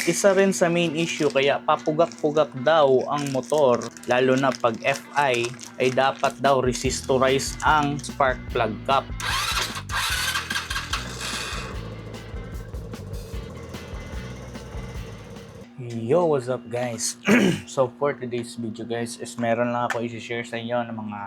isa rin sa main issue kaya papugak-pugak daw ang motor, lalo na pag FI, ay dapat daw resistorize ang spark plug cap. Yo, what's up guys? So for today's video guys is meron lang ako i-share sa inyo ng mga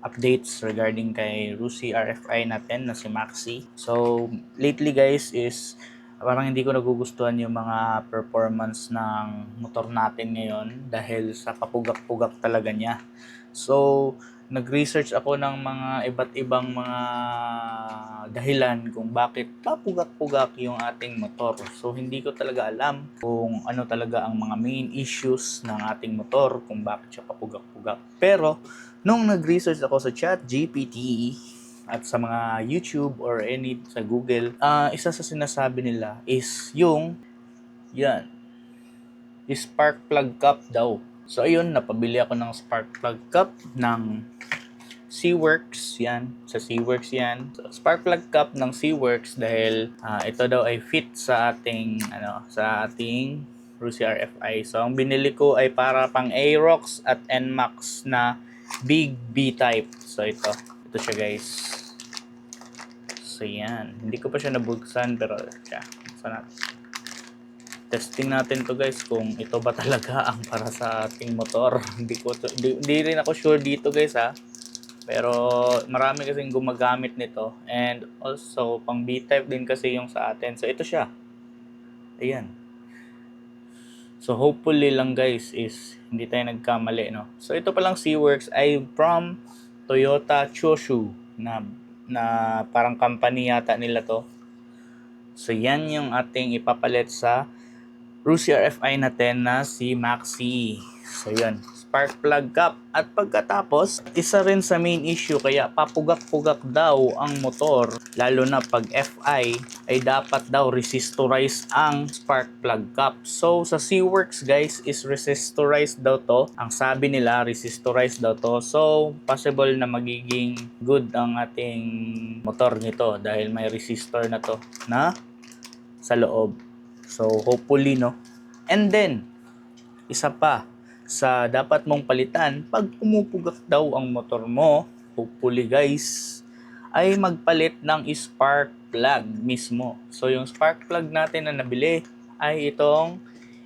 updates regarding kay Rusi RFI natin na si Maxi. So lately guys is parang hindi ko nagugustuhan yung mga performance ng motor natin ngayon dahil sa papugak-pugak talaga niya. So nag-research ako ng mga iba't ibang mga dahilan kung bakit papugak-pugak yung ating motor. So hindi ko talaga alam kung ano talaga ang mga main issues ng ating motor kung bakit siya papugak-pugak. Pero nung nag-research ako sa ChatGPT at sa mga YouTube or any sa Google, isa sa sinasabi nila is yung spark plug cap daw. So ayun, napabili ako ng spark plug cap ng SeaWorks, yan. Sa SeaWorks yan. So, spark plug cap ng SeaWorks dahil ito daw ay fit sa ating Rusi RFI. So ang binili ko ay para pang Aerox at NMAX na Big B type. So ito siya guys. So yan. Hindi ko pa siya nabuksan pero siya. Buksan natin. Testing natin to guys kung ito ba talaga ang para sa ating motor. Hindi rin ako sure dito guys ha. Pero marami kasing gumagamit nito and also pang B-type din kasi yung sa atin. So ito siya. Ayan. So hopefully lang guys is hindi tayo nagkamali no. So ito palang SeaWorks ay from Toyota Choshu na parang company yata nila to. So yan yung ating ipapalit sa Rusi RFI natin na si Maxi. So yun, spark plug cap. At pagkatapos, isa rin sa main issue kaya papugak-pugak daw ang motor, lalo na pag FI, ay dapat daw resistorize ang spark plug cap. So sa SeaWorks guys is resistorize daw to. Ang sabi nila resistorize daw to. So possible na magiging good ang ating motor nito dahil may resistor na to na sa loob. So, hopefully, no? And then, isa pa sa dapat mong palitan pag pumupugak daw ang motor mo, hopefully guys, ay magpalit ng spark plug mismo. So, yung spark plug natin na nabili ay itong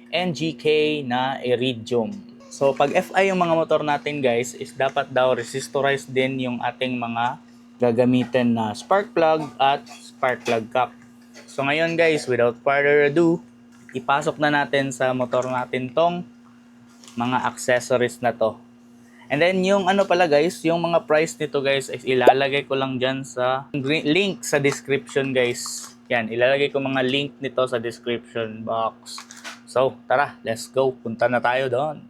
NGK na Iridium. So, pag FI yung mga motor natin guys, is dapat daw resistorize din yung ating mga gagamitin na spark plug at spark plug cap. So ngayon guys, without further ado, ipasok na natin sa motor natin tong mga accessories na to. And then yung ano pala guys, yung mga price nito guys, is ilalagay ko lang dyan sa link sa description guys. Yan, ilalagay ko mga link nito sa description box. So tara, let's go. Punta na tayo doon.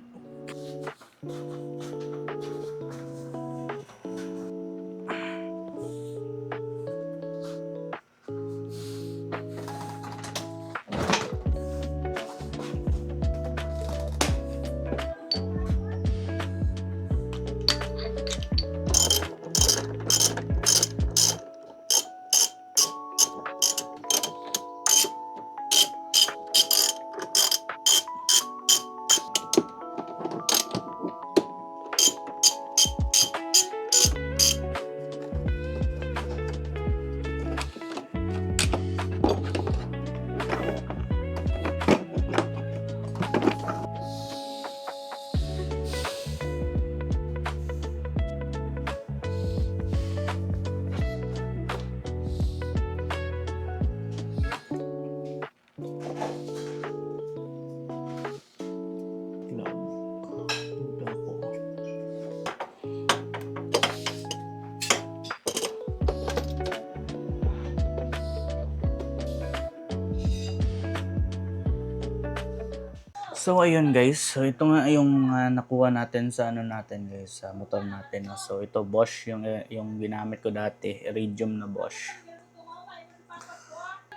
So ayun guys, so ito nga yung nakuha natin sa ano natin guys, sa motor natin. So ito Bosch yung ginamit ko dati, Iridium na Bosch.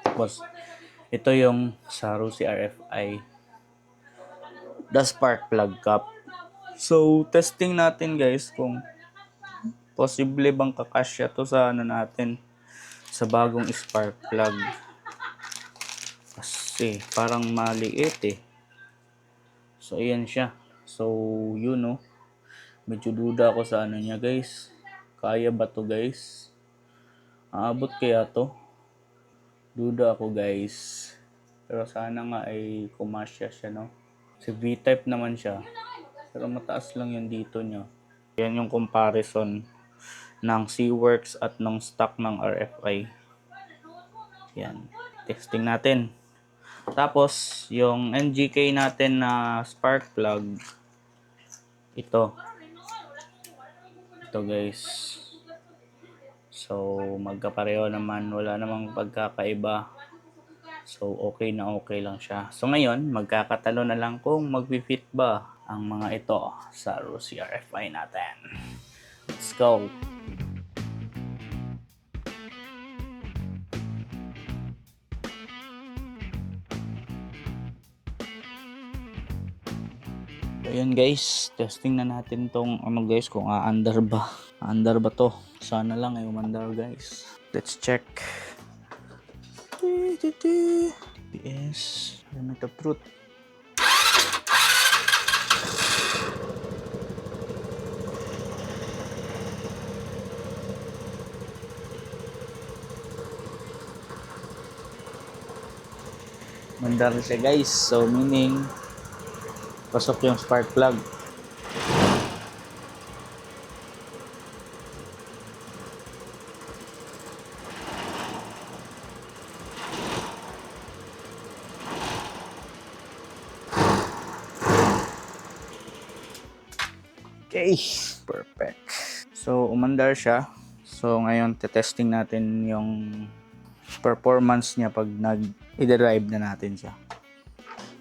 Tapos ito yung sa Rusi RFI, the spark plug cap. So testing natin guys kung posible bang kakasya to sa ano natin, sa bagong spark plug. Kasi parang maliit eh. So ayan siya. So yun no. Medyo duda ako sa ano niya guys. Kaya ba to guys? Aabot kaya to? Duda ako guys. Pero sana nga ay kumasya siya no. Si V-type naman siya. Pero mataas lang yung dito niya. Yan yung comparison ng C-Works at ng stock ng RFI. Yan. Testing natin. Tapos, yung NGK natin na spark plug. Ito. Ito guys. So, magkapareho naman. Wala namang pagkakaiba. So, okay na okay lang siya. So, ngayon, magkakatalo na lang kung mag-fit ba ang mga ito sa Rusi RFI natin. Let's go! So, ayan guys, testing na natin tong ano guys, kung aandar ba. Aandar ba to? Sana lang ay umandar guys. Let's check. TPS, limit of truth. Mandar siya guys, so meaning pasok yung spark plug. Okay, perfect. So umandar siya. So ngayon testing natin yung performance niya pag nag-i-drive na natin siya.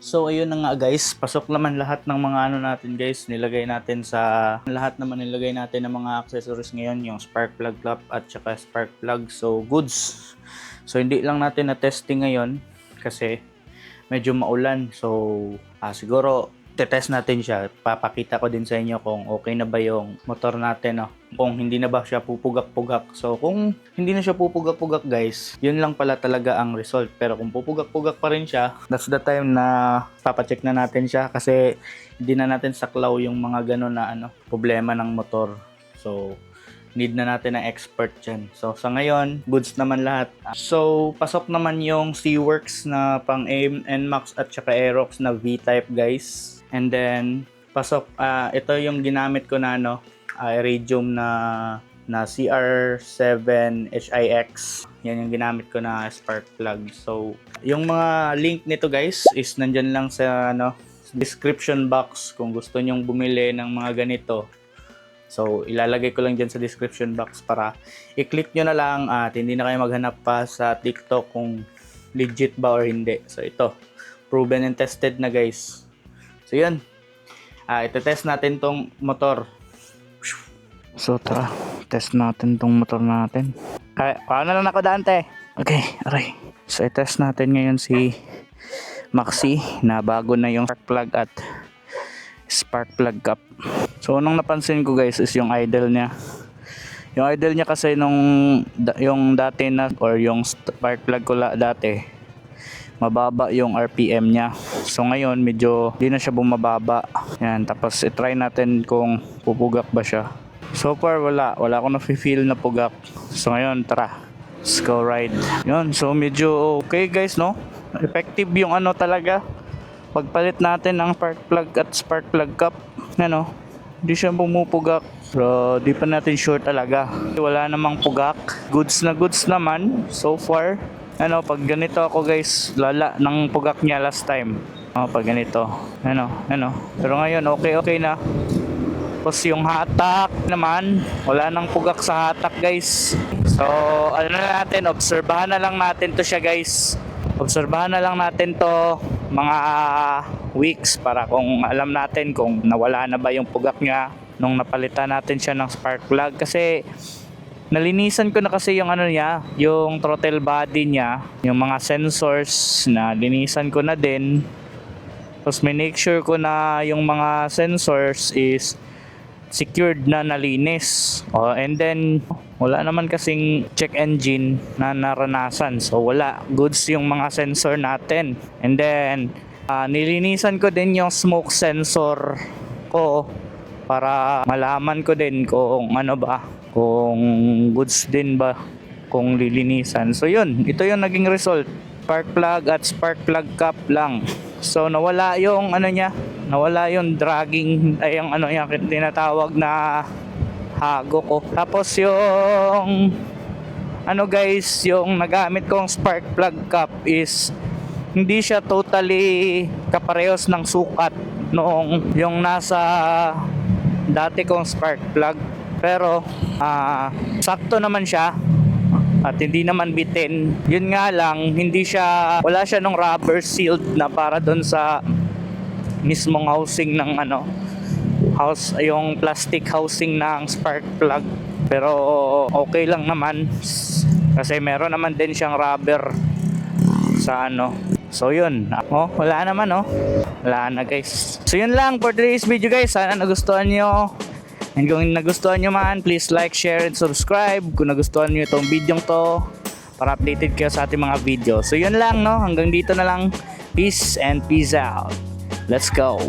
So ayun na nga guys, pasok naman lahat ng mga ano natin guys, nilagay natin sa lahat naman nilagay natin ng mga accessories ngayon, yung spark plug cap at saka spark plug. So goods. So hindi lang natin na testing ngayon kasi medyo maulan. So siguro tetest natin siya. Papakita ko din sa inyo kung okay na ba yung motor natin, no? Kung hindi na ba siya pupugak-pugak. So kung hindi na siya pupugak-pugak guys, yun lang pala talaga ang result. Pero kung pupugak-pugak pa rin siya, that's the time na papacheck na natin siya kasi hindi na natin saklaw yung mga gano'n na problema ng motor. So need na natin ng expert dyan. So sa ngayon, goods naman lahat. So pasok naman yung C-Works na pang NMAX at saka Aerox na V-type guys. And then pasok, ito yung ginamit ko na Iridium na CR7 HIX. Yan yung ginamit ko na spark plug. So yung mga link nito guys is nandyan lang sa description box kung gusto nyong bumili ng mga ganito. So ilalagay ko lang dyan sa description box para i-click nyo na lang at hindi na kayo maghanap pa sa TikTok kung legit ba or hindi. So ito, proven and tested na guys. So yun, ito-test natin tong motor. So tara, test natin tong motor natin. Paano na lang ako Dante? Okay, aray. So i-test natin ngayon si Maxi na bago na yung spark plug at spark plug cap. So unang napansin ko guys is yung idle niya. Yung idle niya kasi yung dati na or yung spark plug ko dati, mababa yung RPM niya. So ngayon medyo di na siya bumababa. Yan, tapos i-try natin kung pupugak ba siya. So far wala akong na-feel na pugak. So ngayon tara, let's go ride. Yun, so medyo okay guys, no? Effective yung talaga pagpalit natin ng spark plug at spark plug cap. Hindi siya pumupugak. Pero di pa natin sure talaga. Wala namang pugak. Goods na goods naman so far. Pag ganito ako guys, lala ng pugak niya last time. Pag ganito. Pero ngayon okay na. Tapos yung hatak naman, wala nang pugak sa hatak guys. So na natin, obserbahan na lang natin to siya guys. Obserbahan na lang natin to mga weeks para kung alam natin kung nawala na ba yung pugak niya nung napalitan natin siya ng spark plug. Kasi nalinisan ko na kasi yung niya, yung throttle body niya, yung mga sensors na linisan ko na din. Tapos make sure ko na yung mga sensors is secured na nalinis. And then wala naman kasing check engine na naranasan. So wala, goods yung mga sensor natin. And then nilinisan ko din yung smoke sensor ko para malaman ko din kung ano ba, kung goods din ba kung lilinisan. So yun, ito yung naging result. Spark plug at spark plug cap lang. So nawala yung ano niya, nawala yung dragging, ay yung ano niya tinatawag na hago ko. Tapos yung ano guys, yung nagamit kong spark plug cap is hindi siya totally kaparehos ng sukat noong yung nasa dati kong spark plug, pero sakto naman siya at hindi naman bitin. Yun nga lang, hindi siya, wala siya nung rubber sealed na para doon sa mismong housing ng ano, yung plastic housing ng spark plug. Pero okay lang naman kasi meron naman din siyang rubber sa ano. So yun, wala naman wala na guys. So yun lang for today's video guys. Sana nagustuhan nyo. And kung nagustuhan nyo man, please like, share, and subscribe kung nagustuhan nyo itong video to para updated kayo sa ating mga video. So yun lang Hanggang dito na lang. Peace and peace out. Let's go.